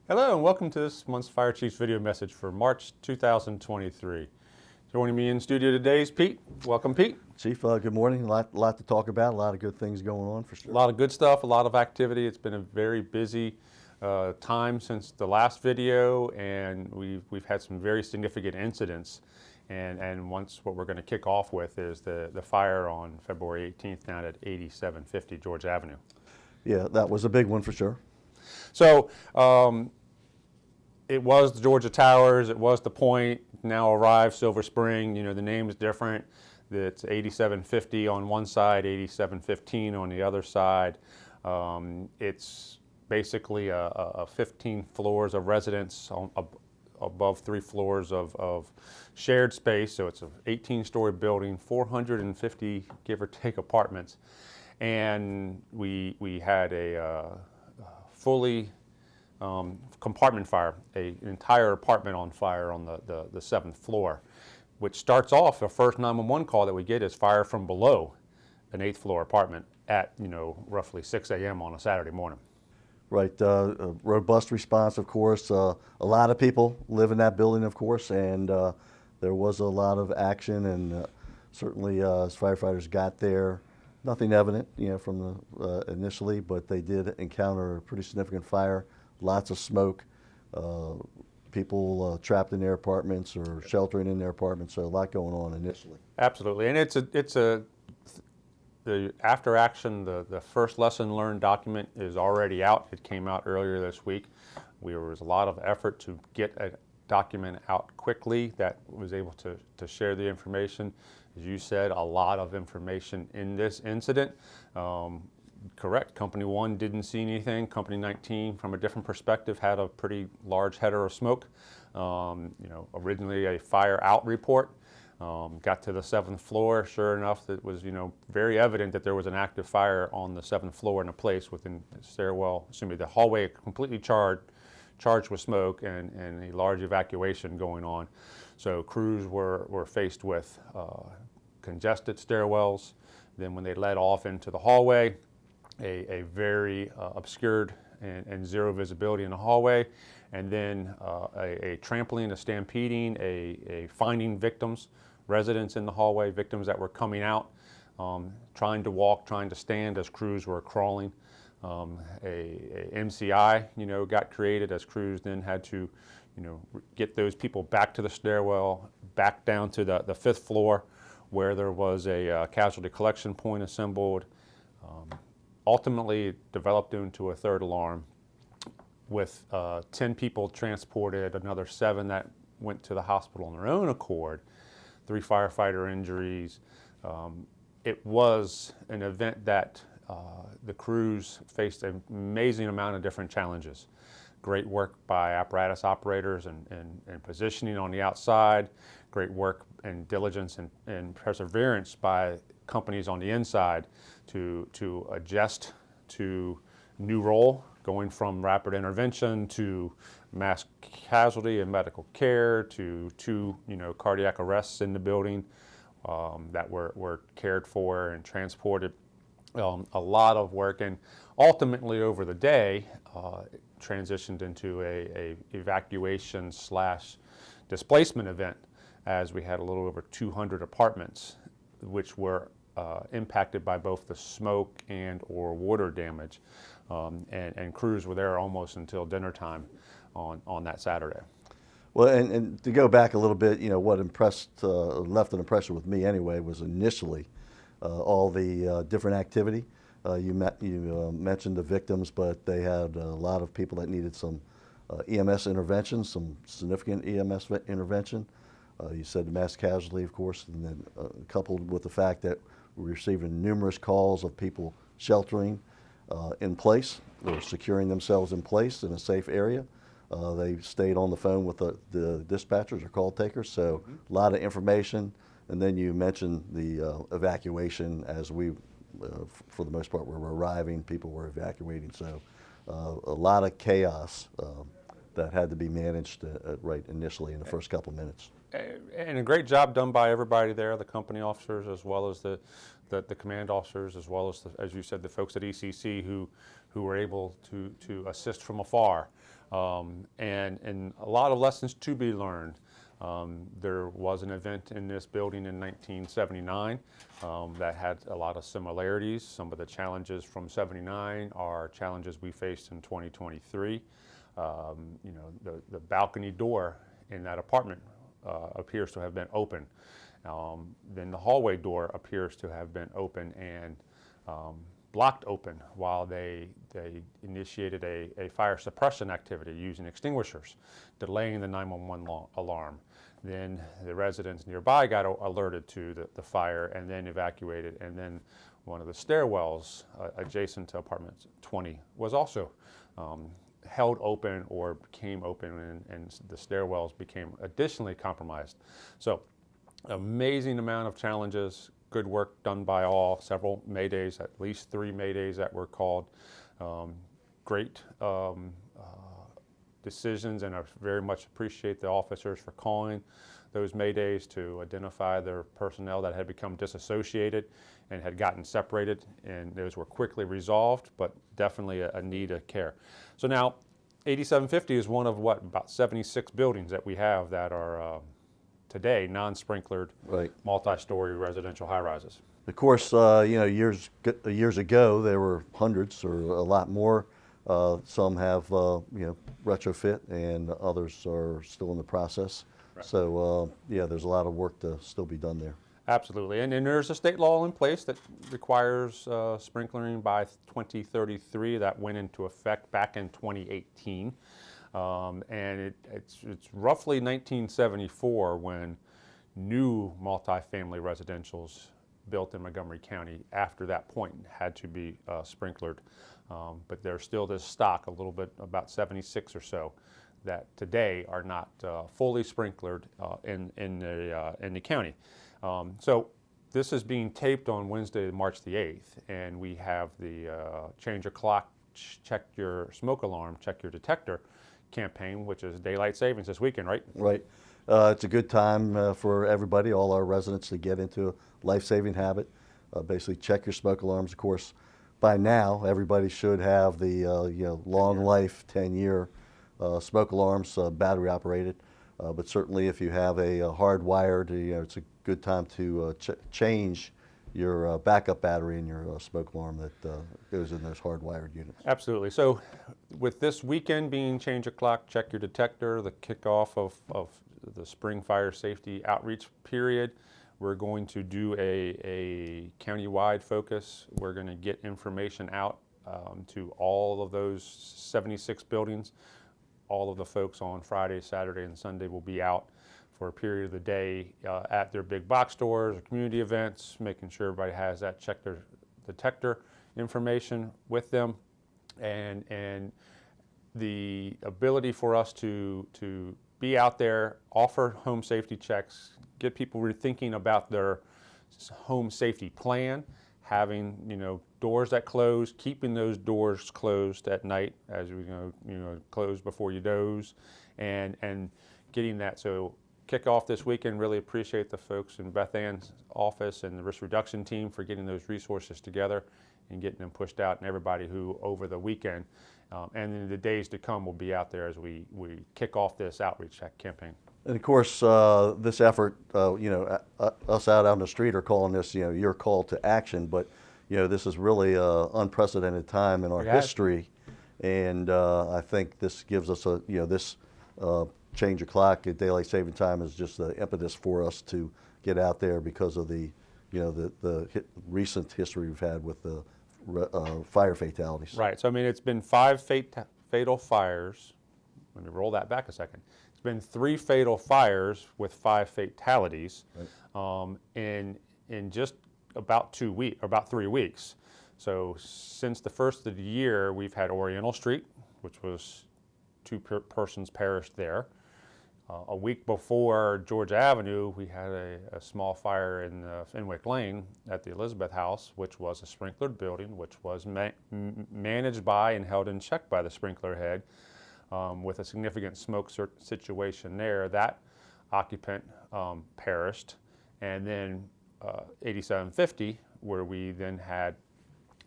Hello and welcome to this month's Fire Chief's video message for March 2023. Joining me in studio today is Pete. Welcome, Pete. Chief, good morning. A lot to talk about, a lot of good things going on for sure. A lot of good stuff, a lot of activity. It's been a very busy time since the last video, and we've had some very significant incidents. And what we're going to kick off with is the fire on February 18th down at 8750 George Avenue. Yeah, that was a big one for sure. So it was the Georgia Towers, it was the Point, now arrived Silver Spring. You know, the name is different. It's 8750 on one side, 8715 on the other side. It's basically a 15 floors of residence above 3 floors of shared space. So it's an 18-story building, 450 give or take apartments. And we had a fully compartment fire, an entire apartment on fire on the 7th floor, which starts off the first 911 call that we get is fire from below an 8th floor apartment at roughly 6 a.m. on a Saturday morning. Right, a robust response, of course. A lot of people live in that building, of course, and there was a lot of action, and certainly as firefighters got there, nothing evident, from the initially, but they did encounter a pretty significant fire, lots of smoke, people trapped in their apartments or sheltering in their apartments, so a lot going on initially. Absolutely, and the after action, the first lesson learned document is already out. It came out earlier this week. There was a lot of effort to get a document out quickly that was able to share the information. As you said, a lot of information in this incident. Correct, Company 1 didn't see anything. Company 19, from a different perspective, had a pretty large header of smoke. Originally a fire out report. Got to the 7th floor, sure enough, it was very evident that there was an active fire on the 7th floor in a place within the stairwell, the hallway completely charged with smoke and a large evacuation going on. So crews were faced with congested stairwells. Then when they led off into the hallway, a very obscured and zero visibility in the hallway, and then a trampling, a stampeding, a finding victims, residents in the hallway, victims that were coming out, trying to walk, trying to stand as crews were crawling. A MCI, got created as crews then had to, get those people back to the stairwell, back down to the 5th floor where there was a casualty collection point assembled. Ultimately, it developed into a 3rd alarm with 10 people transported, another 7 that went to the hospital on their own accord, 3 firefighter injuries. It was an event that the crews faced an amazing amount of different challenges. Great work by apparatus operators and positioning on the outside, great work and diligence and perseverance by companies on the inside to adjust to new role, going from rapid intervention to mass casualty and medical care to 2 cardiac arrests in the building that were cared for and transported. A lot of work, and ultimately over the day transitioned into a evacuation / displacement event, as we had a little over 200 apartments which were impacted by both the smoke and or water damage, and crews were there almost until dinner time on that Saturday. Well, and to go back a little bit, what left an impression with me anyway was initially all the different activity. You mentioned the victims, but they had a lot of people that needed some EMS intervention, some significant EMS intervention. You said the mass casualty, of course, and then coupled with the fact that we were receiving numerous calls of people sheltering in place or securing themselves in place in a safe area. They stayed on the phone with the dispatchers or call takers, so a lot of information. And then you mentioned the evacuation as we, for the most part, were arriving, people were evacuating. So a lot of chaos that had to be managed right initially in the first couple minutes. And a great job done by everybody there, the company officers as well as the command officers, as well as, as you said, the folks at ECC who who were able to assist from afar. And a lot of lessons to be learned. There was an event in this building in 1979 that had a lot of similarities. Some of the challenges from '79 are challenges we faced in 2023. The balcony door in that apartment appears to have been open. Then the hallway door appears to have been open and blocked open while they initiated a fire suppression activity using extinguishers, delaying the 911 alarm. Then the residents nearby got alerted to the fire and then evacuated. And then one of the stairwells adjacent to apartment 20 was also held open or became open, and the stairwells became additionally compromised. So amazing amount of challenges, good work done by all, several maydays, at least 3 maydays that were called. Great decisions, and I very much appreciate the officers for calling those maydays to identify their personnel that had become disassociated and had gotten separated, and those were quickly resolved, but definitely a need of care. So now 8750 is one of about 76 buildings that we have that are today non-sprinklered, Right. multi-story residential high-rises. Of course, years ago there were hundreds or a lot more. Some have retrofit, and others are still in the process. Right. So there's a lot of work to still be done there. Absolutely, and there's a state law in place that requires sprinklering by 2033. That went into effect back in 2018, and it's roughly 1974 when new multifamily residentials built in Montgomery County after that point had to be sprinklered. But there's still this stock, a little bit, about 76 or so, that today are not fully sprinklered in the county. So this is being taped on Wednesday, March the 8th, and we have the Change Your Clock, Check Your Smoke Alarm, Check Your Detector campaign, which is daylight savings this weekend, right? Right. It's a good time for everybody, all our residents, to get into a life-saving habit. Basically, check your smoke alarms. Of course, by now, everybody should have the long life, 10-year smoke alarms, battery operated. But certainly, if you have a hardwired, it's a good time to change your backup battery in your smoke alarm that goes in those hardwired units. Absolutely. So with this weekend being Change Your Clock, Check Your Detector, the kickoff of the spring fire safety outreach period, we're going to do a county-wide focus. We're going to get information out to all of those 76 buildings. All of the folks on Friday, Saturday, and Sunday will be out for a period of the day at their big box stores or community events, making sure everybody has that check their detector information with them, and the ability for us to be out there, offer home safety checks, get people rethinking about their home safety plan, having doors that close, keeping those doors closed at night as we close before you doze, and getting that. So kick off this weekend. Really appreciate the folks in Beth Ann's office and the risk reduction team for getting those resources together and getting them pushed out, and everybody who over the weekend and in the days to come will be out there as we kick off this outreach campaign. And of course, this effort, us out on the street are calling this, your call to action. But this is really an unprecedented time in our history, and I think this gives us this change your clock at daylight saving time is just the impetus for us to get out there because of the recent history we've had with the fire fatalities. Right. So I mean, it's been 5 fatal fires. Let me roll that back a second. It's been 3 fatal fires with 5 fatalities, right, in just about 3 weeks. So since the first of the year, we've had Oriental Street, which was 2 persons perished there. A week before Georgia Avenue, we had a small fire in Fenwick Lane at the Elizabeth House, which was a sprinklered building, which was managed by and held in check by the sprinkler head, with a significant smoke situation there. That occupant perished. And then 8750, where we then had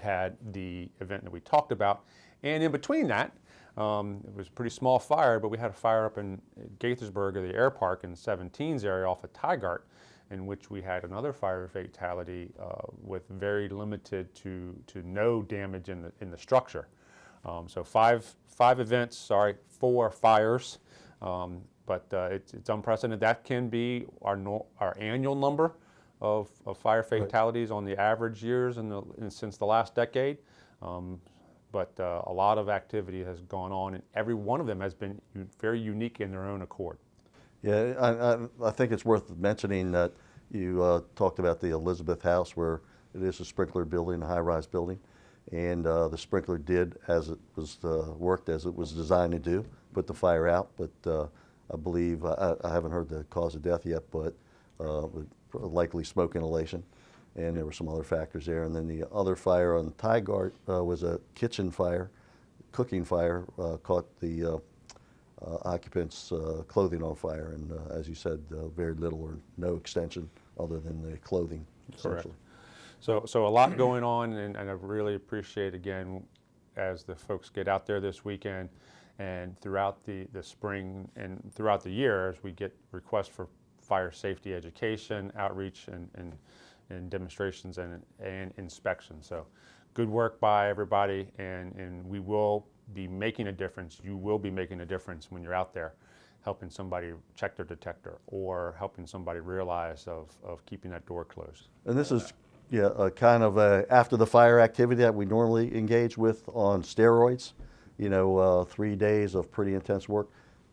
had the event that we talked about, and in between that, it was a pretty small fire, but we had a fire up in Gaithersburg, or the air park in 17's area off of Tigart, in which we had another fire fatality with very limited to no damage in the structure. So four fires, but it's unprecedented. That can be our annual number of fire fatalities on the average years since the last decade. But a lot of activity has gone on, and every one of them has been very unique in their own accord. Yeah, I think it's worth mentioning that you talked about the Elizabeth House, where it is a sprinkler building, a high-rise building, and the sprinkler did as it was worked as it was designed to do, put the fire out. But I believe I haven't heard the cause of death yet, but likely smoke inhalation. And there were some other factors there. And then the other fire on Tigart was a kitchen fire, cooking fire, caught the occupants' clothing on fire. And as you said, very little or no extension other than the clothing, essentially. Correct. So a lot going on, and I really appreciate, again, as the folks get out there this weekend and throughout the spring and throughout the year, as we get requests for fire safety education, outreach, and demonstrations and inspections. So good work by everybody, and we will be making a difference. You will be making a difference when you're out there helping somebody check their detector or helping somebody realize of keeping that door closed. And this is kind of after the fire activity that we normally engage with on steroids, 3 days of pretty intense work.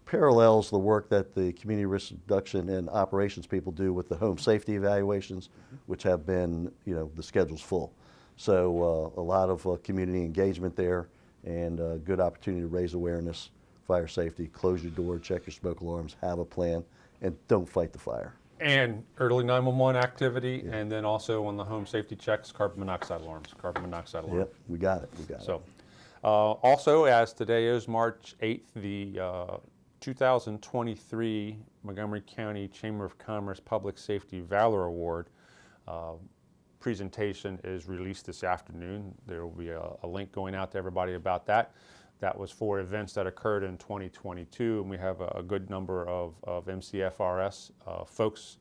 Parallels the work that the community risk reduction and operations people do with the home safety evaluations, which have been, the schedule's full. So a lot of community engagement there, and a good opportunity to raise awareness, fire safety, close your door, check your smoke alarms, have a plan, and don't fight the fire. And early 911 activity, and then also on the home safety checks, carbon monoxide alarms. Yep, we got it. So also, as today is March 8th, the 2023 Montgomery County Chamber of Commerce Public Safety Valor Award presentation is released this afternoon. There will be a link going out to everybody about that. That was for events that occurred in 2022, and we have a good number of MCFRS folks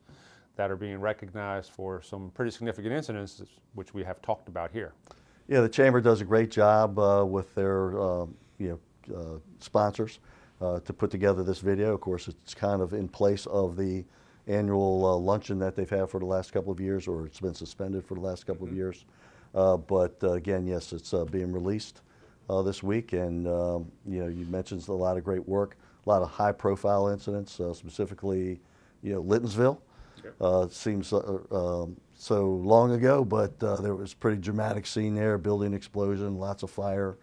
that are being recognized for some pretty significant incidents, which we have talked about here. Yeah, the Chamber does a great job with their sponsors to put together this video. Of course, it's kind of in place of the annual luncheon that they've had for the last couple of years, or it's been suspended for the last couple of years. But again, yes, it's being released this week, and you mentioned a lot of great work, a lot of high-profile incidents, specifically, Littonsville. It seems so long ago, but there was a pretty dramatic scene there, building explosion, lots of fire,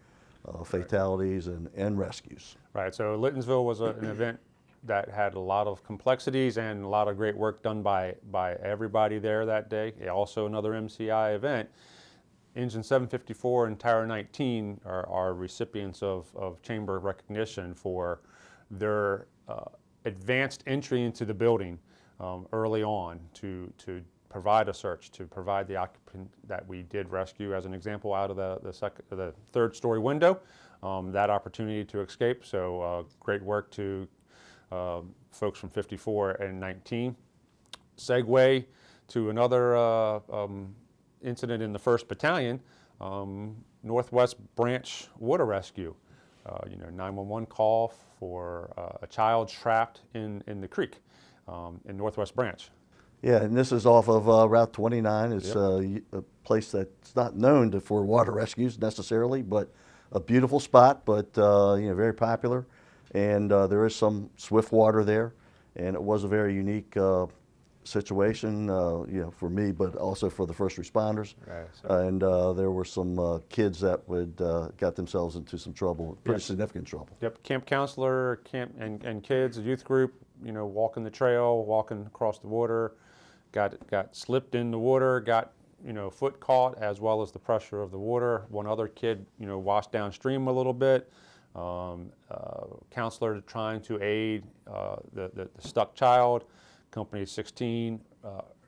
fatalities, and rescues. Right, so Littonsville was an event that had a lot of complexities and a lot of great work done by everybody there that day. Also another MCI event. Engine 754 and Tower 19 are recipients of chamber recognition for their advanced entry into the building early on to provide a search, to provide the occupant that we did rescue, as an example, out of the third-story window, that opportunity to escape. So great work to folks from 54 and 19. Segue to another incident in the 1st Battalion, Northwest Branch Water Rescue. 911 call for a child trapped in the creek in Northwest Branch. Yeah, and this is off of Route 29. It's a place that's not known for water rescues necessarily, but a beautiful spot, but very popular. And there is some swift water there, and it was a very unique situation, for me, but also for the first responders. Right, and there were some kids that got themselves into some trouble, pretty significant trouble. Yep, camp counselor, and kids, a youth group, walking the trail, walking across the water, got slipped in the water, got foot caught, as well as the pressure of the water. One other kid, washed downstream a little bit. Counselor trying to aid the stuck child. Company 16,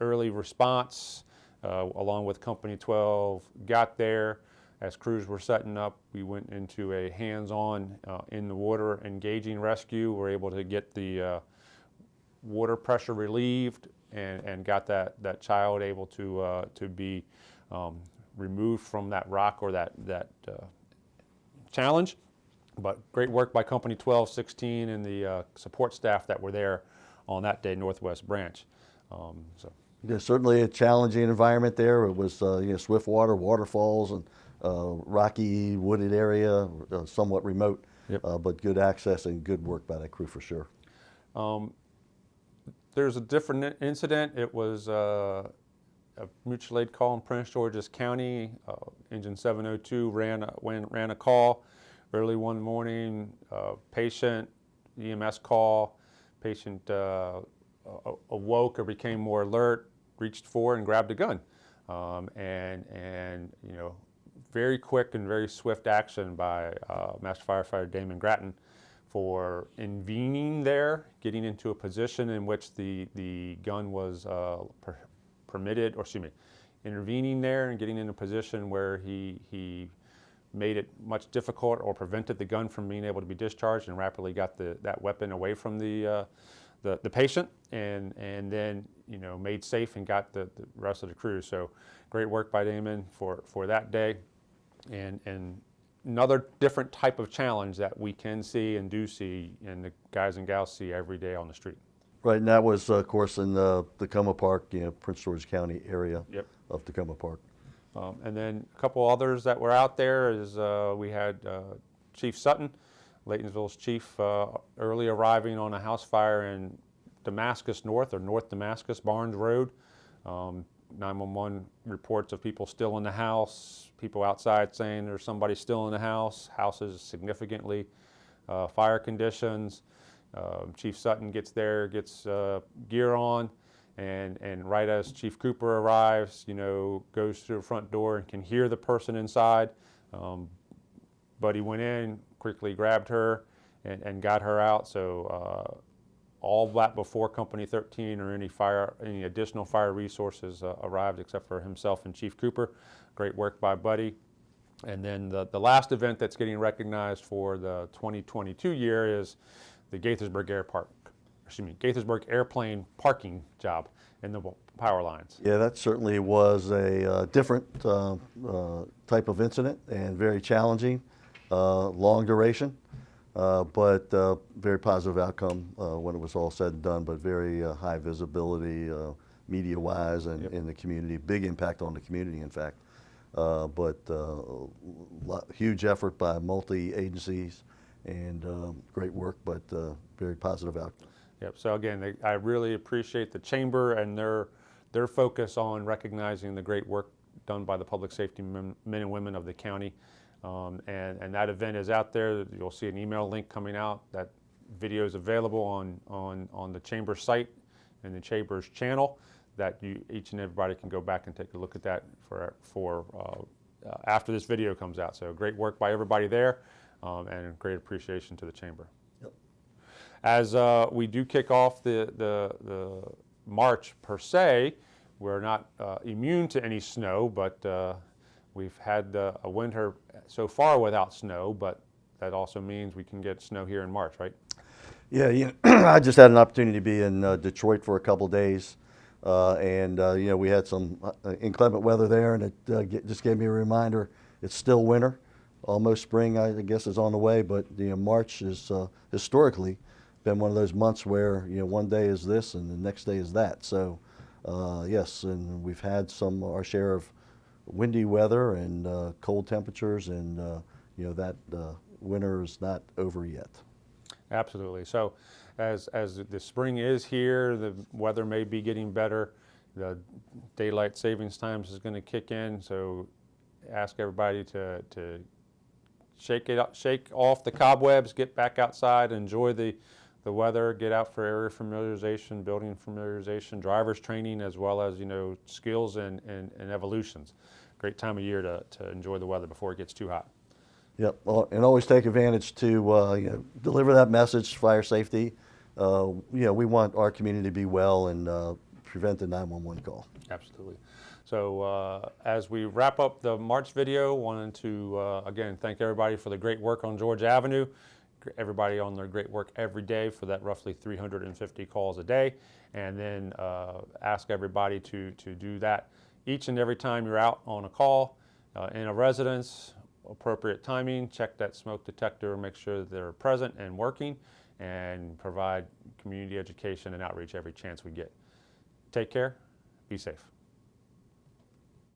early response, along with Company 12, got there. As crews were setting up, we went into a hands-on in the water engaging rescue. We're able to get the water pressure relieved and got that child able to be removed from that rock or that challenge. But great work by Company 1216 and the support staff that were there on that day, Northwest Branch. So. Yeah, certainly a challenging environment there. It was swift water, waterfalls, and rocky, wooded area, somewhat remote, Yep. but good access and good work by that crew for sure. There's a different incident. It was a mutual aid call in Prince George's County. Engine 702 ran a call early one morning. Patient, EMS call. Patient awoke or became more alert, reached for and grabbed a gun, and very quick and very swift action by Master Firefighter Damon Gratton for intervening there, getting into a position in which the gun was permitted, or excuse me, intervening there and getting in a position where he made it much difficult or prevented the gun from being able to be discharged and rapidly got that weapon away from the patient and then made safe and got the rest of the crew. So great work by Damon for that day, and another different type of challenge that we can see and do see, and the guys and gals see every day on the street. Right, and that was, of course, in Tacoma Park, Prince George County area. Yep. Of Tacoma Park. And then a couple others that were out there is we had Chief Sutton, Laytonsville's chief, early arriving on a house fire in Damascus North, or North Damascus, Barnes Road. 911 reports of people still in the house, people outside saying there's somebody still in the house. House is significantly fire conditions. Chief Sutton gets there, gets gear on, and right as Chief Cooper arrives, goes through the front door and can hear the person inside. But he went in, quickly grabbed her and got her out. So all that before Company 13 or any additional fire resources arrived, except for himself and Chief Cooper. Great work by Buddy. And then the last event that's getting recognized for the 2022 year is the Gaithersburg airplane parking job in the power lines. Yeah, that certainly was a different type of incident and very challenging, long duration, but very positive outcome when it was all said and done, but very high visibility media-wise and Yep. in the community, big impact on the community, in fact. But huge effort by multi-agencies and great work, but very positive outcome. Yep. So again, I really appreciate the chamber and their focus on recognizing the great work done by the public safety men and women of the county. And that event is out there. You'll see an email link coming out. That video is available on the chamber site and the chamber's channel. That each and everybody can go back and take a look at that for after this video comes out. So great work by everybody there, and great appreciation to the chamber. Yep. As we do kick off the March per se, we're not immune to any snow, but we've had a winter so far without snow, but that also means we can get snow here in March, right? Yeah, I just had an opportunity to be in Detroit for a couple days, and we had some inclement weather there, and it just gave me a reminder. It's still winter, almost spring, I guess, is on the way, but March is historically been one of those months where one day is this and the next day is that. So yes, and we've had our share of windy weather and cold temperatures, and that winter is not over yet. Absolutely. So as the spring is here, the weather may be getting better. The daylight savings times is going to kick in. So ask everybody to shake off the cobwebs, get back outside, enjoy the weather, get out for area familiarization, building familiarization, driver's training, as well as skills and evolutions. Great time of year to enjoy the weather before it gets too hot. Yep, and always take advantage to deliver that message, fire safety. We want our community to be well and prevent the 911 call. Absolutely. So as we wrap up the March video, wanted to again thank everybody for the great work on Georgia Avenue, everybody on their great work every day for that roughly 350 calls a day, and then ask everybody to do that each and every time you're out on a call in a residence. Appropriate timing, check that smoke detector, make sure that they're present and working, and provide community education and outreach every chance we get. Take care, be safe.